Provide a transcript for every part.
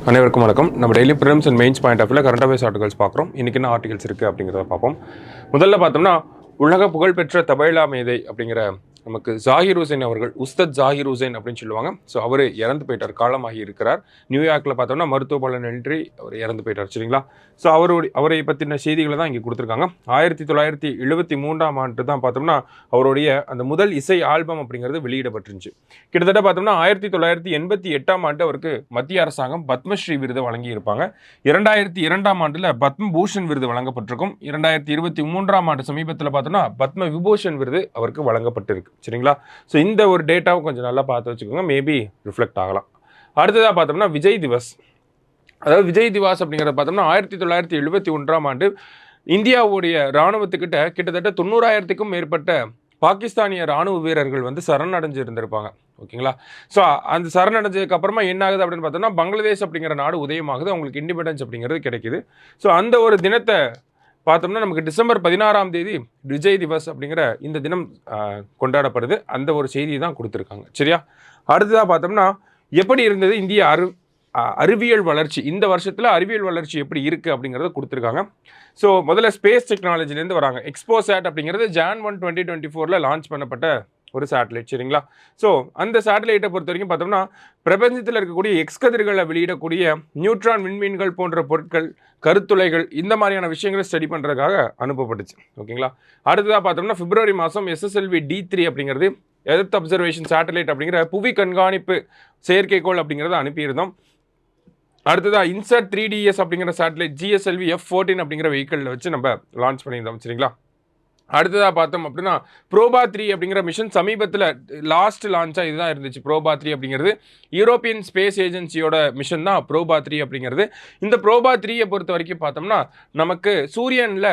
அனைவருக்கும் வணக்கம். நம்ம daily prelims and mains point of வியூல கரண்ட் அஃபேர்ஸ் ஆர்டிகல்ஸ் பார்க்குறோம். இன்றைக்கி என்ன ஆர்டிகல்ஸ் இருக்குது அப்படிங்கிறத பார்ப்போம். முதல்ல பார்த்தோம்னா உலக புகழ்பெற்ற தபைலா மேதை அப்படிங்கிற நமக்கு ஜாகிர் ஹுசைன் அவர்கள், உஸ்தத் ஜாகிர் ஹுசைன் அப்படின்னு சொல்லுவாங்க. ஸோ அவர் இறந்து போயிட்டார், காலமாகி இருக்கிறார். நியூயார்க்கில் பார்த்தோம்னா மருத்துவ பலனின்றி அவர் இறந்து போயிட்டார். சரிங்களா? ஸோ அவரை பற்றின செய்திகளை தான் இங்கே கொடுத்துருக்காங்க. 1973ஆம் ஆண்டு தான் பார்த்தோம்னா அவருடைய அந்த முதல் இசை ஆல்பம் அப்படிங்கிறது வெளியிடப்பட்டுருந்துச்சு. கிட்டத்தட்ட பார்த்தோம்னா 1988ஆம் ஆண்டு அவருக்கு மத்திய அரசாங்கம் பத்மஸ்ரீ விருது வழங்கி இருப்பாங்க. 2002ஆம் ஆண்டில் பத்ம பூஷன் விருது வழங்கப்பட்டிருக்கும். 2023ஆம் ஆண்டு சமீபத்தில் பார்த்தோம்னா பத்ம விபூஷன் விருது அவருக்கு வழங்கப்பட்டிருக்கு. சரிங்களா? ஸோ இந்த ஒரு டேட்டாவை கொஞ்சம் நல்லா பார்த்து வச்சுக்கோங்க, மேபி ரிஃப்ளெக்ட் ஆகலாம். அடுத்ததாக பார்த்தோம்னா விஜய் திவஸ். அதாவது விஜய் திவாஸ் அப்படிங்கிறத பார்த்தோம்னா 1971ஆம் ஆண்டு இந்தியாவுடைய இராணுவத்துக்கிட்ட கிட்டத்தட்ட 90,000க்கும் மேற்பட்ட பாகிஸ்தானிய இராணுவ வீரர்கள் வந்து சரணடைஞ்சு இருந்திருப்பாங்க. ஓகேங்களா? ஸோ அந்த சரணடைஞ்சதுக்கு அப்புறமா என்ன ஆகுது அப்படின்னு பார்த்தோம்னா பங்களாதேஷ் அப்படிங்கிற நாடு உதயமாகுது, அவங்களுக்கு இண்டிபெண்டன்ஸ் அப்படிங்கிறது கிடைக்குது. ஸோ அந்த ஒரு தினத்தை பார்த்தோம்னா நமக்கு டிசம்பர் 16ஆம் தேதி விஜய் திவஸ் அப்படிங்கிற இந்த தினம் கொண்டாடப்படுது. அந்த ஒரு செய்தியை தான் கொடுத்துருக்காங்க. சரியா? அடுத்ததாக பார்த்தோம்னா எப்படி இருந்தது இந்திய அறிவியல் வளர்ச்சி, இந்த வருஷத்தில் அறிவியல் வளர்ச்சி எப்படி இருக்குது அப்படிங்கிறத கொடுத்துருக்காங்க. ஸோ முதல்ல ஸ்பேஸ் டெக்னாலஜிலேருந்து வராங்க. எக்ஸ்போசாட் அப்படிங்கிறது Jan 1, 2024 லான்ச் பண்ணப்பட்ட ஒரு சேட்டலைட். சரிங்களா? ஸோ அந்த சேட்டலைட்டை பொறுத்த வரைக்கும் பார்த்தோம்னா பிரபஞ்சத்தில் இருக்கக்கூடிய எக்ஸ்கதிர்களை வெளியிடக்கூடிய நியூட்ரான் விண்மீன்கள் போன்ற பொருட்கள், கருத்துளைகள், இந்த மாதிரியான விஷயங்களை ஸ்டடி பண்ணுறதுக்காக அனுப்பப்பட்டுச்சு. ஓகேங்களா? அடுத்ததாக பார்த்தோம்னா பிப்ரவரி மாதம் SSLV D3 அப்படிங்கிறது எர்த் அப்சர்வேஷன் சேட்டலைட் அப்படிங்கிற புவி கண்காணிப்பு செயற்கைக்கோள் அப்படிங்கிறத அனுப்பியிருந்தோம். அடுத்ததாக இன்சர்ட் 3DS அப்படிங்கிற சேட்டலைட் GSLV F14 அப்படிங்கிற வெஹிக்கிளில் வச்சு நம்ம லான்ச் பண்ணியிருந்தோம். சரிங்களா? அடுத்ததாக பார்த்தோம் அப்படின்னா ப்ரோபா 3 அப்படிங்கிற மிஷன் சமீபத்தில் லாஸ்ட் லான்ச்சாக இதுதான் இருந்துச்சு. ப்ரோபா 3 அப்படிங்கிறது யூரோப்பியன் ஸ்பேஸ் ஏஜென்சியோட மிஷன் தான் ப்ரோபா 3 அப்படிங்கிறது. இந்த ப்ரோபா 3யை பொறுத்த வரைக்கும் பார்த்தோம்னா நமக்கு சூரியனில்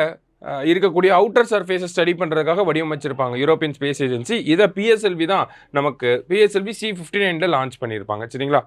இருக்கக்கூடிய அவுட்டர் சர்ஃபேஸை ஸ்டடி பண்ணுறதுக்காக வடிவமைச்சிருப்பாங்க யூரோப்பியன் ஸ்பேஸ் ஏஜென்சி. இதை PSLV தான் நமக்கு PSLV C-59 லான்ச் பண்ணியிருப்பாங்க. சரிங்களா?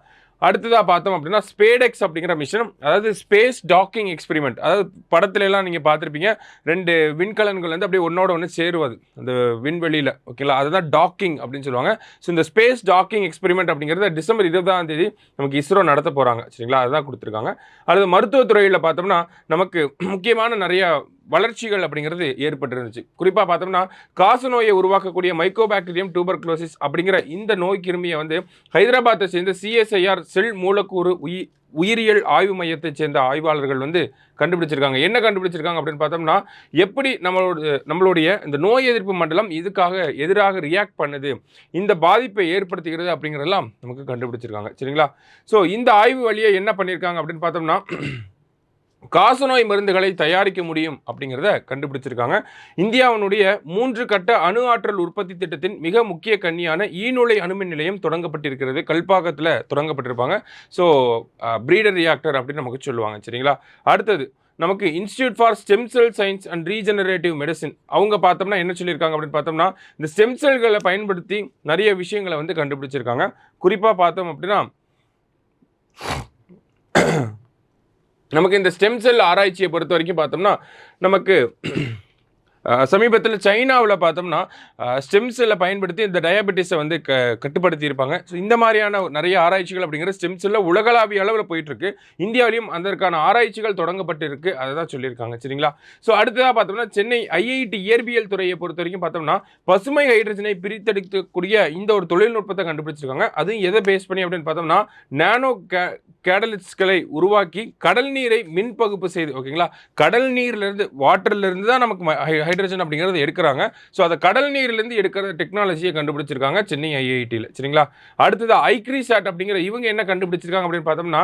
அடுத்ததாக பார்த்தோம் அப்படின்னா ஸ்பேடெக்ஸ் அப்படிங்கிற மிஷன், அதாவது ஸ்பேஸ் டாக்கிங் எக்ஸ்பெரிமெண்ட். அதாவது படத்துல எல்லாம் நீங்கள் பார்த்துருப்பீங்க, 2 விண்கலன்கள் வந்து அப்படியே ஒன்னோட ஒன்று சேருவது அந்த விண்வெளியில். ஓகேங்களா? அதுதான் டாக்கிங் அப்படின்னு சொல்லுவாங்க. ஸோ இந்த ஸ்பேஸ் டாக்கிங் எக்ஸ்பெரிமெண்ட் அப்படிங்கிறது டிசம்பர் 20ஆம் தேதி நமக்கு இஸ்ரோ நடத்த போகிறாங்க. சரிங்களா? அதுதான் கொடுத்துருக்காங்க. அடுத்து மருத்துவத்துறையில் பார்த்தோம்னா நமக்கு முக்கியமான நிறைய வளர்ச்சிகள் அப்படிங்கிறது ஏற்பட்டிருந்துச்சு. குறிப்பாக பார்த்தோம்னா காசநோயை உருவாக்கக்கூடிய மைக்கோபாக்டீரியம் டியூபர்குலோசிஸ் அப்படிங்கிற இந்த நோய் கிருமியை வந்து ஹைதராபாத்தை சேர்ந்த CSIR செல் மூலக்கூறு உயிரியல் ஆய்வு மையத்தை சேர்ந்த ஆய்வாளர்கள் வந்து கண்டுபிடிச்சிருக்காங்க. என்ன கண்டுபிடிச்சிருக்காங்க அப்படின்னு பார்த்தோம்னா எப்படி நம்மளுடைய இந்த நோய் எதிர்ப்பு மண்டலம் இதுக்காக எதிராக ரியாக்ட் பண்ணுது, இந்த பாதிப்பை ஏற்படுத்துகிறது அப்படிங்கிறதெல்லாம் நமக்கு கண்டுபிடிச்சிருக்காங்க. சரிங்களா? ஸோ இந்த ஆய்வு வழியை என்ன பண்ணியிருக்காங்க அப்படின்னு பார்த்தோம்னா காசநோய் மருந்துகளை தயாரிக்க முடியும் அப்படிங்கிறத கண்டுபிடிச்சிருக்காங்க. இந்தியாவினுடைய 3 கட்ட அணு ஆற்றல் உற்பத்தி திட்டத்தின் மிக முக்கிய கண்ணியான ஈநுழை அணுமின் நிலையம் தொடங்கப்பட்டிருக்கிறது. கல்பாக்கத்தில் தொடங்கப்பட்டிருப்பாங்க. ஸோ பிரீடர் ரியாக்டர் அப்படின்னு நமக்கு சொல்லுவாங்க. சரிங்களா? அடுத்தது நமக்கு institute for stem cell science and regenerative medicine, அவங்க பார்த்தோம்னா என்ன சொல்லியிருக்காங்க அப்படின்னு பார்த்தோம்னா இந்த ஸ்டெம் செல்களை பயன்படுத்தி நிறைய விஷயங்களை வந்து கண்டுபிடிச்சிருக்காங்க. குறிப்பாக பார்த்தோம் அப்படின்னா நமக்கு இந்த ஸ்டெம் செல் ஆராய்ச்சியை பொறுத்த வரைக்கும் பார்த்தோம்னா நமக்கு சமீபத்தில் சைனாவில் பார்த்தோம்னா ஸ்டெம் செல்லை பயன்படுத்தி இந்த டயபெட்டிஸை வந்து கட்டுப்படுத்தியிருப்பாங்க. ஸோ இந்த மாதிரியான நிறைய ஆராய்ச்சிகள் அப்படிங்கிற ஸ்டெம் செல்லில் உலகளாவிய அளவில் போயிட்டுருக்கு. இந்தியாவிலையும் அதற்கான ஆராய்ச்சிகள் தொடங்கப்பட்டு இருக்குது, அதை தான் சொல்லியிருக்காங்க. சரிங்களா? ஸோ அடுத்ததாக பார்த்தோம்னா சென்னை IIT இயற்பியல் துறையை பொறுத்த வரைக்கும் பார்த்தோம்னா பசுமை ஹைட்ரஜனை பிரித்தெடுக்கக்கூடிய இந்த ஒரு தொழில்நுட்பத்தை கண்டுபிடிச்சிருக்காங்க. அதுவும் எதை பேஸ் பண்ணி அப்படின்னு பார்த்தோம்னா நானோ கேடலிஸ்ட்களை உருவாக்கி கடல் நீரை மின் பகுப்பு செய்து, ஓகேங்களா, கடல் நீர்லேருந்து வாட்டர்லேருந்து தான் நமக்கு ஹைட்ரஜன் அப்படிங்கிறது எடுக்கிறாங்க. ஸோ அதை கடல் நீரிலிருந்து எடுக்கிற டெக்னாலஜியை கண்டுபிடிச்சிருக்காங்க சென்னை IITயில். சரிங்களா? அடுத்தது ஐக்ரிசாட் அப்படிங்கிற இவங்க என்ன கண்டுபிடிச்சிருக்காங்க அப்படின்னு பார்த்தோம்னா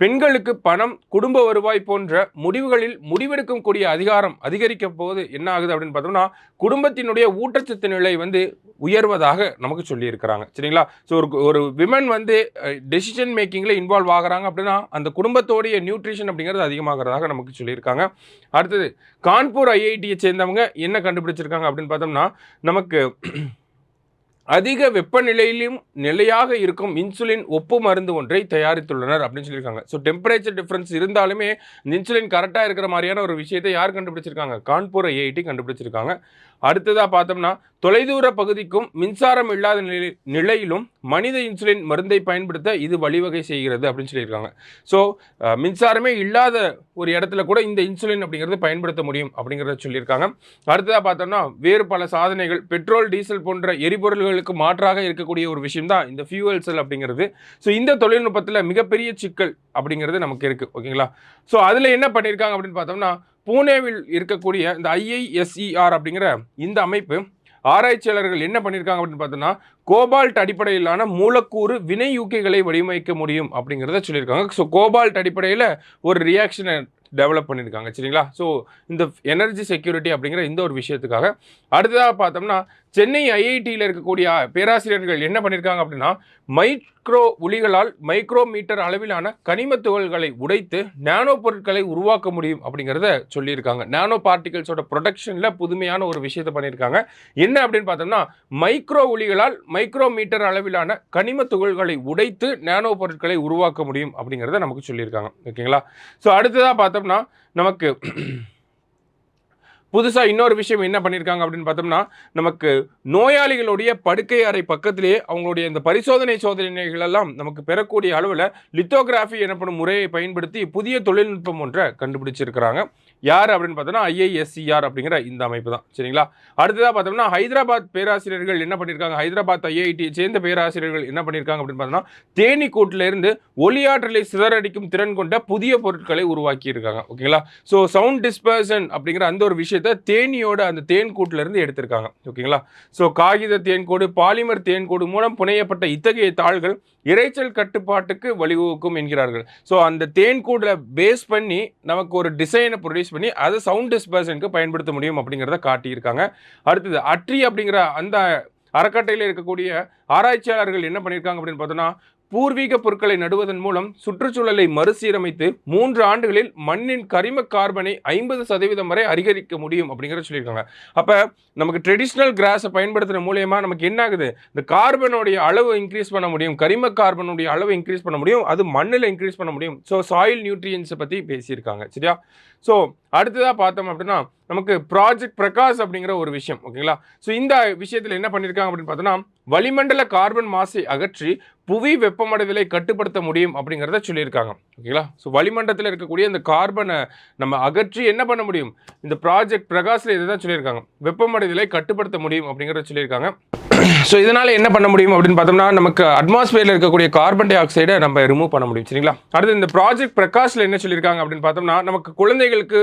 பெண்களுக்கு பணம், குடும்ப வருவாய் போன்ற முடிவுகளில் முடிவெடுக்கும் கூடிய அதிகாரம் அதிகரிக்க போது என்ன ஆகுது அப்படின்னு பார்த்தோம்னா குடும்பத்தினுடைய ஊட்டச்சத்து நிலை வந்து உயர்வதாக நமக்கு சொல்லியிருக்கிறாங்க. சரிங்களா? ஸோ ஒரு விமன் வந்து டெசிஷன் மேக்கிங்கில் இன்வால்வ் ஆகிறாங்க அப்படின்னா அந்த குடும்பத்தோடைய நியூட்ரிஷன் அப்படிங்கிறது அதிகமாகிறதாக நமக்கு சொல்லியிருக்காங்க. அடுத்தது கான்பூர் IITயை சேர்ந்தவங்க என்ன கண்டுபிடிச்சிருக்காங்க அப்படின்னு பார்த்தோம்னா நமக்கு அதிக வெப்பநிலையிலும் நிலையாக இருக்கும் இன்சுலின் ஒப்பு மருந்து ஒன்றை தயாரித்துள்ளனர் அப்படின்னு சொல்லியிருக்காங்க. ஸோ டெம்பரேச்சர் டிஃப்ரென்ஸ் இருந்தாலுமே இந்த இன்சுலின் கரெக்டாக இருக்கிற மாதிரியான ஒரு விஷயத்தை யார் கண்டுபிடிச்சிருக்காங்க? கான்பூர் ஐஐடி கண்டுபிடிச்சிருக்காங்க. அடுத்ததாக பார்த்தோம்னா தொலைதூர பகுதிக்கும் மின்சாரம் இல்லாத நிலையிலும் மனித இன்சுலின் மருந்தை பயன்படுத்த இது வழிவகை செய்கிறது அப்படின்னு சொல்லியிருக்காங்க. ஸோ மின்சாரமே இல்லாத ஒரு இடத்துல கூட இந்த இன்சுலின் அப்படிங்கிறது பயன்படுத்த முடியும் அப்படிங்கிறத சொல்லியிருக்காங்க. அடுத்ததாக பார்த்தோம்னா வேறு பல சாதனைகள் பெட்ரோல் டீசல் போன்ற எரிபொருள்களுக்கு மாற்றாக இருக்கக்கூடிய ஒரு விஷயம் தான் இந்த ஃபியூவல் செல் அப்படிங்கிறது. ஸோ இந்த தொழில்நுட்பத்தில் மிகப்பெரிய சிக்கல் அப்படிங்கிறது நமக்கு இருக்குது. ஓகேங்களா? ஸோ அதில் என்ன பண்ணியிருக்காங்க அப்படின்னு பார்த்தோம்னா பூனேவில் இருக்கக்கூடிய இந்த IISER அப்படிங்கிற இந்த அமைப்பு ஆராய்ச்சியாளர்கள் என்ன பண்ணியிருக்காங்க அப்படின்னு பார்த்தோம்னா கோபால்ட் அடிப்படையிலான மூலக்கூறு வினையூக்கிகளை வடிவமைக்க முடியும் அப்படிங்கிறத சொல்லியிருக்காங்க. ஸோ கோபால்ட் அடிப்படையில் ஒரு ரியாக்ஷனை டெவலப் பண்ணியிருக்காங்க. சரிங்களா? ஸோ இந்த எனர்ஜி செக்யூரிட்டி அப்படிங்கிற இந்த ஒரு விஷயத்துக்காக. அடுத்ததாக பார்த்தோம்னா சென்னை IITயில் இருக்கக்கூடிய பேராசிரியர்கள் என்ன பண்ணியிருக்காங்க அப்படின்னா மைக்ரோ ஒளிகளால் மைக்ரோமீட்டர் அளவிலான கனிம துகள்களை உடைத்து நானோ பொருட்களை உருவாக்க முடியும் அப்படிங்கிறத சொல்லியிருக்காங்க. நானோ பார்ட்டிகல்ஸோட ப்ரொடக்ஷனில் புதுமையான ஒரு விஷயத்தை பண்ணியிருக்காங்க. என்ன அப்படின்னு பார்த்தோம்னா மைக்ரோ ஒளிகளால் மைக்ரோமீட்டர் அளவிலான கனிம துகள்களை உடைத்து நானோ பொருட்களை உருவாக்க முடியும் அப்படிங்கிறத நமக்கு சொல்லியிருக்காங்க. ஓகேங்களா? ஸோ அடுத்ததாக பார்த்தோம்னா நமக்கு புதுசாக இன்னொரு விஷயம் என்ன பண்ணியிருக்காங்க அப்படின்னு பார்த்தோம்னா நமக்கு நோயாளிகளுடைய படுக்கை அறை பக்கத்திலேயே அவங்களுடைய இந்த சோதனைகள் எல்லாம் நமக்கு பெறக்கூடிய அளவில் லித்தோகிராஃபி எனப்படும் முறையை பயன்படுத்தி புதிய தொழில்நுட்பம் ஒன்றை கண்டுபிடிச்சிருக்கிறாங்க. யார் அப்படின்னு பார்த்தோம்னா IISER அப்படிங்கிற இந்த அமைப்பு தான். சரிங்களா? அடுத்ததாக பார்த்தோம்னா ஹைதராபாத் பேராசிரியர்கள் என்ன பண்ணியிருக்காங்க? ஹைதராபாத் IITயை சேர்ந்த பேராசிரியர்கள் என்ன பண்ணியிருக்காங்க அப்படின்னு பார்த்தோம்னா தேனீக்கூட்டிலிருந்து ஒளியாற்றலை சிதறடிக்கும் திறன் கொண்ட புதிய பொருட்களை உருவாக்கியிருக்காங்க. ஓகேங்களா? ஸோ சவுண்ட் டிஸ்பர்சன் அப்படிங்கிற அந்த ஒரு விஷயத்தை தேனியோட அந்த தேன்கூட்டில இருந்து எடுத்திருக்காங்க. ஓகேங்களா? ஸோ காகித தேன்கூடு பாலிமர் தேன்கூடு மூலம் புனையப்பட்ட இத்தகைய தாள்கள் இரைச்சல் கட்டுப்பாட்டுக்கு வழிவகுக்கும் என்கிறார்கள். ஸோ அந்த தேன்கூட பேஸ் பண்ணி நமக்கு ஒரு டிசைனை ப்ரொடியூஸ் பண்ணி அதை சவுண்ட் டிஸ்பர்சனுக்கு பயன்படுத்த முடியும் அப்படிங்கிறத காட்டியிருக்காங்க. அடுத்தது அட்ரி அப்படிங்கிற அந்த அறக்கட்டையில் இருக்கக்கூடிய ஆராய்ச்சியாளர்கள் என்ன பண்ணியிருக்காங்க அப்படின்னு பார்த்தோன்னா பூர்வீக பொருட்களை நடுவதன் மூலம் சுற்றுச்சூழலை மறுசீரமைத்து 3 ஆண்டுகளில் மண்ணின் கரிம கார்பனை 50% வரை அதிகரிக்க முடியும் அப்படிங்கிறத சொல்லியிருக்காங்க. அப்போ நமக்கு ட்ரெடிஷ்னல் கிராஸை பயன்படுத்துகிற மூலயமா நமக்கு என்ன ஆகுது? இந்த கார்பனுடைய அளவு இன்க்ரீஸ் பண்ண முடியும், கரிம கார்பனுடைய அளவு இன்க்ரீஸ் பண்ண முடியும், அது மண்ணில் இன்க்ரீஸ் பண்ண முடியும். ஸோ சாயில் நியூட்ரியன்ஸை பற்றி பேசியிருக்காங்க. சரியா? ஸோ அடுத்ததாக பார்த்தோம் அப்படின்னா நமக்கு ப்ராஜெக்ட் பிரகாஷ் அப்படிங்கிற ஒரு விஷயம். ஓகேங்களா? ஸோ இந்த விஷயத்தில் என்ன பண்ணியிருக்காங்க அப்படின்னு பார்த்தோன்னா வளிமண்டல கார்பன் மாசை அகற்றி புவி வெப்பமடைதலை கட்டுப்படுத்த முடியும் அப்படிங்கிறத சொல்லியிருக்காங்க. ஓகேங்களா? ஸோ வளிமண்டலத்தில் இருக்கக்கூடிய இந்த கார்பனை நம்ம அகற்றி என்ன பண்ண முடியும்? இந்த ப்ராஜெக்ட் பிரகாஷில் இதை தான் சொல்லியிருக்காங்க, வெப்பமடைதலை கட்டுப்படுத்த முடியும் அப்படிங்கிறத சொல்லியிருக்காங்க. ஸோ இதனால் என்ன பண்ண முடியும் அப்படின்னு பார்த்தோம்னா நமக்கு அட்மாஸ்பியரில் இருக்கக்கூடிய கார்பன் டை ஆக்சைடை நம்ம ரிமூவ் பண்ண முடியும். சரிங்களா? அடுத்து இந்த ப்ராஜெக்ட் பிரகாஷில் என்ன சொல்லியிருக்காங்க அப்படின்னு பார்த்தோம்னா நமக்கு குழந்தைகளுக்கு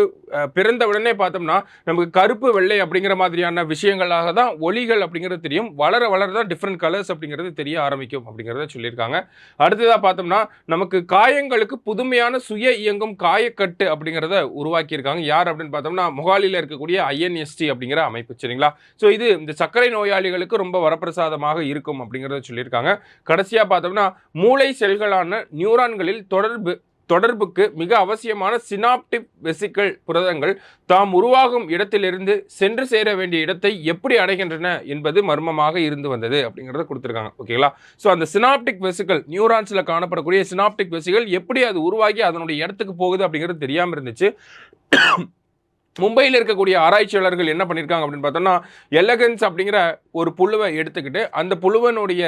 பிறந்த உடனே பார்த்தோம்னா நமக்கு கருப்பு வெள்ளை அப்படிங்கிற மாதிரியான விஷயங்களாக தான் ஒளிகள் அப்படிங்கிறது தெரியும். வளர வளர தான் டிஃப்ரெண்ட் கலர்ஸ் அப்படிங்கிறது தெரிய ஆரம்பிக்கும் அப்படிங்கிறத சொல்லியிருக்காங்க. அடுத்ததாக பார்த்தோம்னா நமக்கு காயங்களுக்கு புதுமையான சுய இயங்கும் காயக்கட்டு அப்படிங்கிறத உருவாக்கியிருக்காங்க. யார் அப்படின்னு பார்த்தோம்னா மொஹாலியில் இருக்கக்கூடிய INST அப்படிங்கிற அமைப்பு. சரிங்களா? ஸோ இது இந்த சர்க்கரை நோயாளிகளுக்கு ரொம்ப வரப்பிரசாதமாக இருக்கும் அப்படிங்கிறத சொல்லியிருக்காங்க. கடைசியாக பார்த்தோம்னா மூளை செல்களான நியூரான்களில் தொடர்புக்கு மிக அவசியமான சினாப்டிக் வெசிக்கல் புரதங்கள் தாம் உருவாகும் இடத்திலிருந்து சென்று சேர வேண்டிய இடத்தை எப்படி அடைகின்றன என்பது மர்மமாக இருந்து வந்தது அப்படிங்கிறத கொடுத்துருக்காங்க. ஓகேங்களா? ஸோ அந்த சினாப்டிக் வெசிக்கல் நியூரான்ஸில் காணப்படக்கூடிய சினாப்டிக் வெசிக்கல் எப்படி அது உருவாகி அதனுடைய இடத்துக்கு போகுது அப்படிங்கிறது தெரியாமல் இருந்துச்சு. மும்பையில் இருக்கக்கூடிய ஆராய்ச்சியாளர்கள் என்ன பண்ணியிருக்காங்க அப்படின்னு பார்த்தோம்னா எலகன்ஸ் அப்படிங்கிற ஒரு புழுவை எடுத்துக்கிட்டு அந்த புழுவனுடைய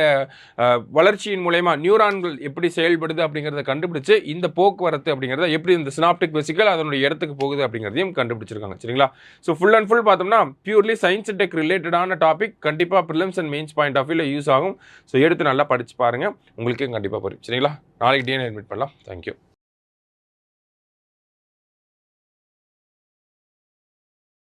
வளர்ச்சியின் மூலயமா நியூரான்கள் எப்படி செயல்படுது அப்படிங்கிறத கண்டுபிடிச்சு இந்த போக்குவரத்து அப்படிங்கிறத எப்படி இந்த சினாப்டிக் வெசிக்கல் அதனுடைய இடத்துக்கு போகுது அப்படிங்கிறதையும் கண்டுபிடிச்சிருக்காங்க. சரிங்களா? ஸோ ஃபுல் அண்ட் ஃபுல் பார்த்தோம்னா பியூர்லி சயின்ஸ் அண்ட் டெக் ரிலேட்டடான டாபிக். கண்டிப்பாக prelims and mains point of வியூவில் யூஸ் ஆகும். ஸோ எடுத்து நல்லா படிச்சு பாருங்கள், உங்களுக்கே கண்டிப்பாக புரியும். சரிங்களா? நாளைக்கு DNA அட்மிட் பண்ணலாம். தேங்க்யூ.